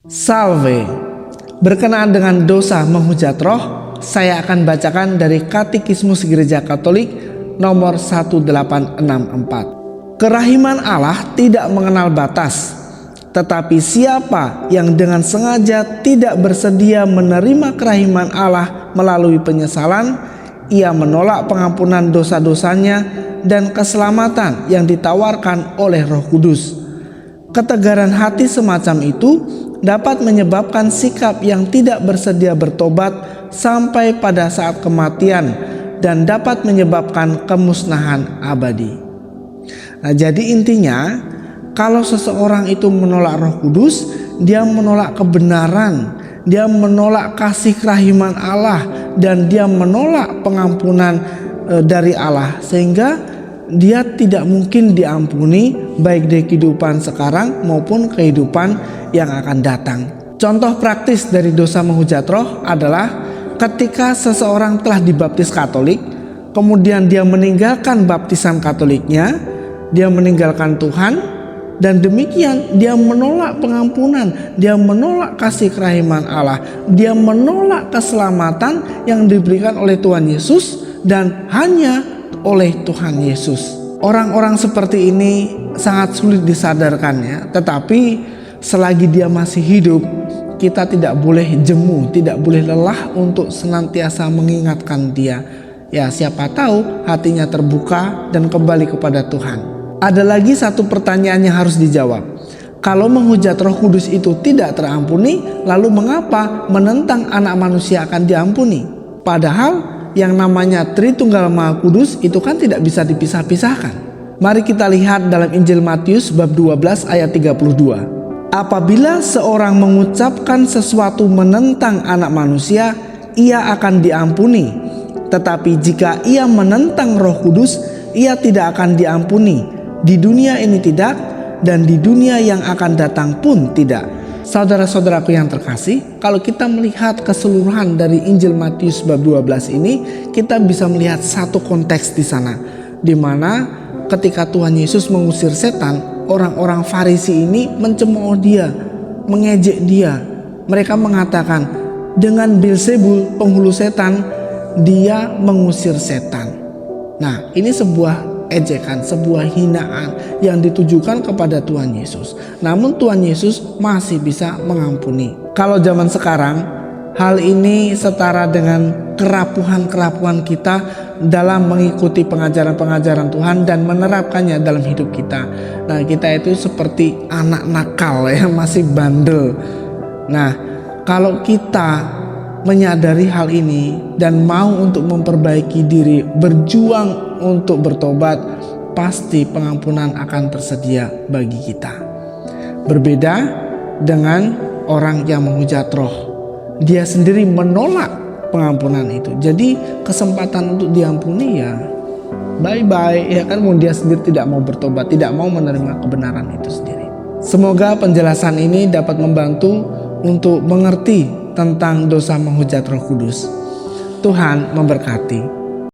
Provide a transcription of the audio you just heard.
Salve. Berkenaan dengan dosa menghujat roh, saya akan bacakan dari Katekismus Gereja Katolik nomor 1864. Kerahiman Allah tidak mengenal batas, tetapi siapa yang dengan sengaja tidak bersedia menerima kerahiman Allah melalui penyesalan, ia menolak pengampunan dosa-dosanya dan keselamatan yang ditawarkan oleh Roh Kudus. Ketegaran hati semacam itu dapat menyebabkan sikap yang tidak bersedia bertobat sampai pada saat kematian dan dapat menyebabkan kemusnahan abadi. Nah, jadi intinya kalau seseorang itu menolak Roh Kudus, dia menolak kebenaran, dia menolak kasih kerahiman Allah, dan dia menolak pengampunan dari Allah, sehingga dia tidak mungkin diampuni baik di kehidupan sekarang maupun kehidupan yang akan datang. Contoh praktis dari dosa menghujat roh adalah ketika seseorang telah dibaptis Katolik, kemudian dia meninggalkan baptisan Katoliknya, dia meninggalkan Tuhan, dan demikian dia menolak pengampunan, dia menolak kasih kerahiman Allah, dia menolak keselamatan yang diberikan oleh Tuhan Yesus dan hanya oleh Tuhan Yesus. Orang-orang seperti ini sangat sulit disadarkannya, tetapi selagi dia masih hidup, kita tidak boleh jemu, tidak boleh lelah untuk senantiasa mengingatkan dia. Ya, siapa tahu hatinya terbuka dan kembali kepada Tuhan. Ada lagi satu pertanyaan yang harus dijawab. Kalau menghujat Roh Kudus itu tidak terampuni, lalu mengapa menentang Anak Manusia akan diampuni? Padahal yang namanya Tritunggal Maha Kudus itu kan tidak bisa dipisah-pisahkan. Mari kita lihat dalam Injil Matius bab 12 ayat 32. Apabila seorang mengucapkan sesuatu menentang Anak Manusia, ia akan diampuni. Tetapi jika ia menentang Roh Kudus, ia tidak akan diampuni. Di dunia ini tidak, dan di dunia yang akan datang pun tidak. Saudara-saudaraku yang terkasih, kalau kita melihat keseluruhan dari Injil Matius bab 12 ini, kita bisa melihat satu konteks di sana, di mana ketika Tuhan Yesus mengusir setan, orang-orang Farisi ini mencemooh dia, mengejek dia. Mereka mengatakan, dengan Beelzebul, penghulu setan, dia mengusir setan. Nah, ini sebuah ejekan, sebuah hinaan yang ditujukan kepada Tuhan Yesus. Namun Tuhan Yesus masih bisa mengampuni. Kalau zaman sekarang, hal ini setara dengan kerapuhan-kerapuhan kita dalam mengikuti pengajaran-pengajaran Tuhan dan menerapkannya dalam hidup kita. Nah, kita itu seperti anak nakal yang masih bandel. Nah, kalau kita menyadari hal ini dan mau untuk memperbaiki diri, berjuang untuk bertobat, pasti pengampunan akan tersedia bagi kita. Berbeda dengan orang yang menghujat roh, dia sendiri menolak pengampunan itu. Jadi kesempatan untuk diampuni ya bye-bye, ya kan, dia sendiri tidak mau bertobat, tidak mau menerima kebenaran itu sendiri. Semoga penjelasan ini dapat membantu untuk mengerti tentang dosa menghujat Roh Kudus. Tuhan memberkati.